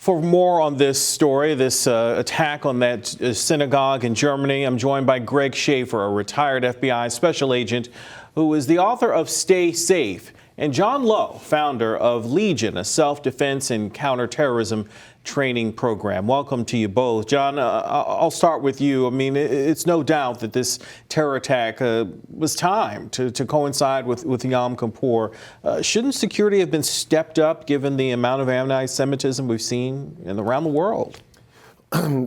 For more on this story, this attack on that synagogue in Germany, I'm joined by Greg Shaffer, a retired FBI special agent who is the author of Stay Safe, and John Lowe, founder of Legion, a self-defense and counterterrorism training program. Welcome to you both. John, I'll start with you. I mean, it's no doubt that this terror attack was timed to coincide with Yom Kippur. Shouldn't security have been stepped up given the amount of anti-Semitism we've seen around the world?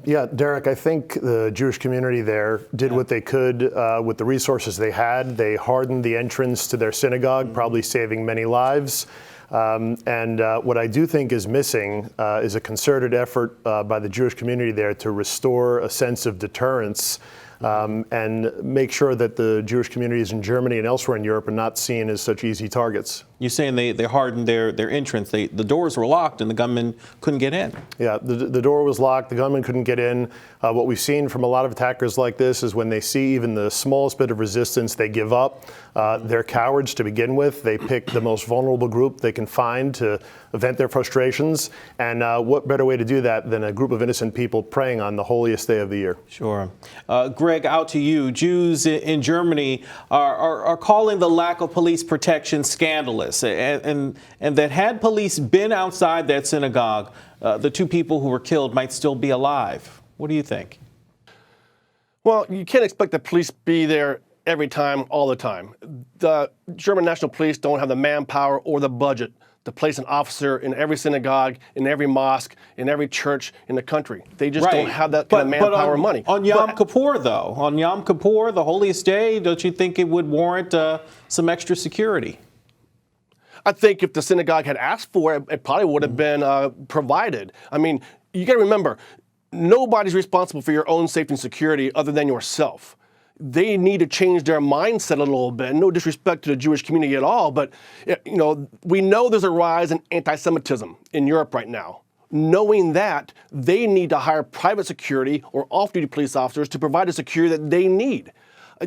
Yeah, Derek, I think the Jewish community there did what they could with the resources they had. They hardened the entrance to their synagogue, probably saving many lives. And what I do think is missing is a concerted effort by the Jewish community there to restore a sense of deterrence and make sure that the Jewish communities in Germany and elsewhere in Europe are not seen as such easy targets. You're saying they hardened their entrance. The doors were locked and the gunmen couldn't get in. Yeah, the door was locked. The gunmen couldn't get in. What we've seen from a lot of attackers like this is when they see even the smallest bit of resistance, they give up. They're cowards to begin with. They pick the most vulnerable group they can find to vent their frustrations. And what better way to do that than a group of innocent people praying on the holiest day of the year? Sure. Greg, out to you. Jews in Germany are calling the lack of police protection scandalous. And that had police been outside that synagogue, the two people who were killed might still be alive. What do you think? Well, you can't expect the police to be there every time, all the time. The German National Police don't have the manpower or the budget to place an officer in every synagogue, in every mosque, in every church in the country. They just don't have that kind of manpower or money. On Yom Kippur, though, on Yom Kippur, the holiest day, don't you think it would warrant some extra security? I think if the synagogue had asked for it, it probably would have been provided. I mean, you got to remember, nobody's responsible for your own safety and security other than yourself. They need to change their mindset a little bit. No disrespect to the Jewish community at all, but we know there's a rise in anti-Semitism in Europe right now. Knowing that, they need to hire private security or off-duty police officers to provide the security that they need.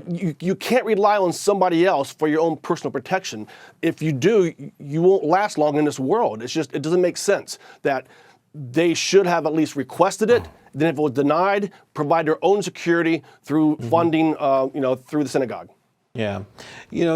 You can't rely on somebody else for your own personal protection. If you do, you won't last long in this world. it doesn't make sense. That they should have at least requested it. Then if it was denied, provide their own security through funding, through the synagogue. Yeah.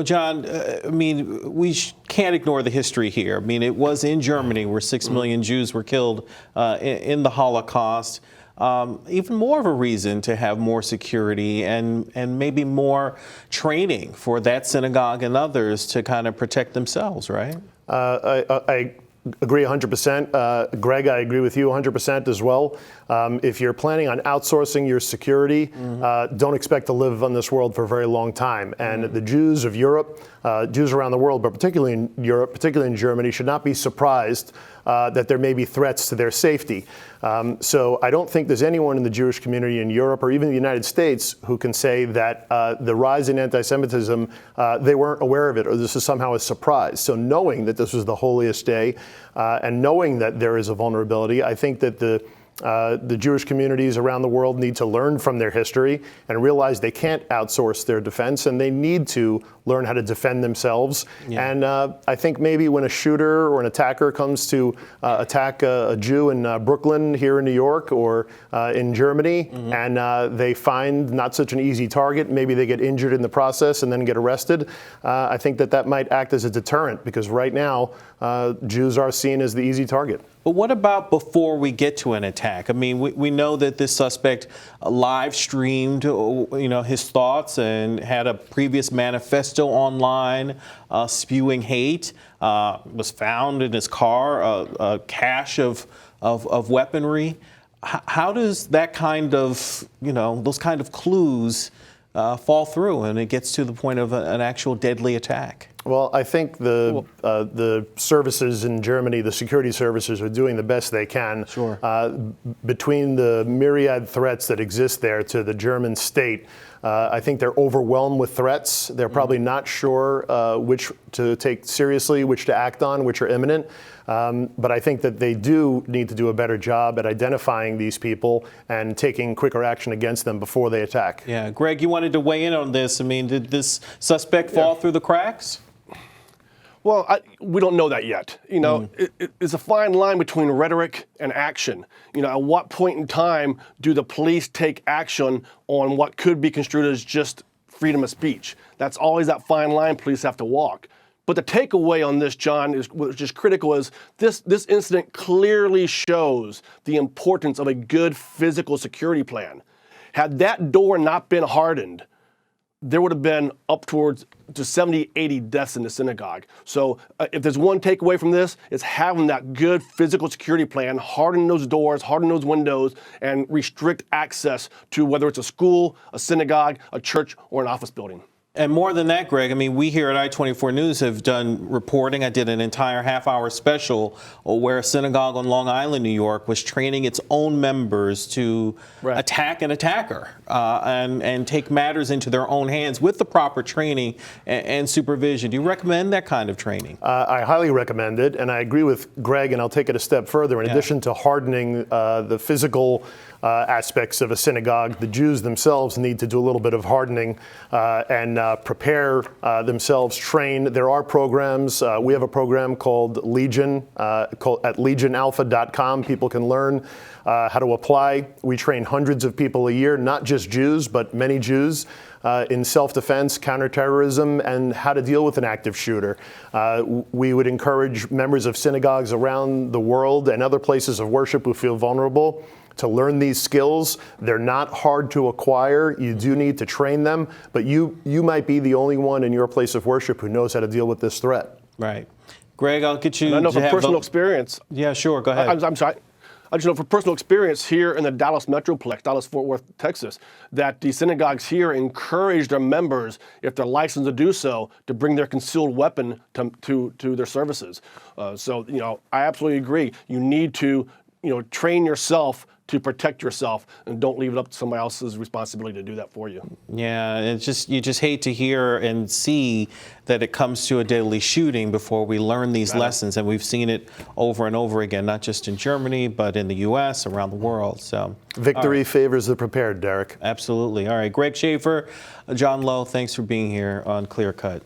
John, I mean, we can't ignore the history here. I mean, it was in Germany where 6 million Jews were killed in the Holocaust. Even more of a reason to have more security and maybe more training for that synagogue and others to kind of protect themselves, right? I agree 100%. Greg, I agree with you 100% as well. If you're planning on outsourcing your security, don't expect to live on this world for a very long time. And the Jews of Europe, Jews around the world, but particularly in Europe, particularly in Germany, should not be surprised that there may be threats to their safety. So I don't think there's anyone in the Jewish community in Europe or even the United States who can say that the rise in anti-Semitism, they weren't aware of it or this is somehow a surprise. So knowing that this was the holiest day and knowing that there is a vulnerability, I think that the Jewish communities around the world need to learn from their history and realize they can't outsource their defense and they need to learn how to defend themselves. Yeah. And I think maybe when a shooter or an attacker comes to attack a Jew in Brooklyn here in New York or in Germany and they find not such an easy target, maybe they get injured in the process and then get arrested, I think that might act as a deterrent because right now Jews are seen as the easy target. But what about before we get to an attack? I mean, we know that this suspect live streamed, his thoughts and had a previous manifesto online spewing hate. Was found in his car a cache of weaponry. How does that kind of those kind of clues fall through and it gets to the point of an actual deadly attack? Well, I think the services in Germany, the security services, are doing the best they can. Sure. Between the myriad threats that exist there to the German state, I think they're overwhelmed with threats. They're probably not sure which to take seriously, which to act on, which are imminent. But I think that they do need to do a better job at identifying these people and taking quicker action against them before they attack. Yeah, Greg, you wanted to weigh in on this. I mean, did this suspect fall through the cracks? Well, we don't know that yet. You know, it's a fine line between rhetoric and action. You know, at what point in time do the police take action on what could be construed as just freedom of speech? That's always that fine line police have to walk. But the takeaway on this, John, which is critical, is this incident clearly shows the importance of a good physical security plan. Had that door not been hardened, there would have been up towards to 70, 80 deaths in the synagogue. So if there's one takeaway from this, it's having that good physical security plan, harden those doors, harden those windows, and restrict access to whether it's a school, a synagogue, a church, or an office building. And more than that, Greg, I mean, we here at i24 News have done reporting. I did an entire half-hour special where a synagogue on Long Island, New York, was training its own members to attack an attacker and take matters into their own hands with the proper training and supervision. Do you recommend that kind of training? I highly recommend it, and I agree with Greg, and I'll take it a step further. In addition to hardening the physical aspects of a synagogue, the Jews themselves need to do a little bit of hardening and prepare themselves, train. There are programs. We have a program called Legion at legionalpha.com. People can learn how to apply. We train hundreds of people a year, not just Jews, but many Jews, in self-defense, counterterrorism, and how to deal with an active shooter. We would encourage members of synagogues around the world and other places of worship who feel vulnerable to learn these skills. They're not hard to acquire. You do need to train them, but you might be the only one in your place of worship who knows how to deal with this threat. Right. Greg, I'll get you. And I know from personal experience. Yeah, sure. Go ahead. I'm sorry. I just know from personal experience here in the Dallas Metroplex, Dallas-Fort Worth, Texas, that the synagogues here encourage their members, if they're licensed to do so, to bring their concealed weapon to their services. So, you know, I absolutely agree. You need to, you know, train yourself to protect yourself, and don't leave it up to somebody else's responsibility to do that for you. Yeah, it's just, you just hate to hear and see that it comes to a deadly shooting before we learn these lessons, and we've seen it over and over again, not just in Germany, but in the U.S., around the world. So victory favors the prepared, Derek. Absolutely. All right, Greg Shaffer, John Lowe, thanks for being here on Clear Cut.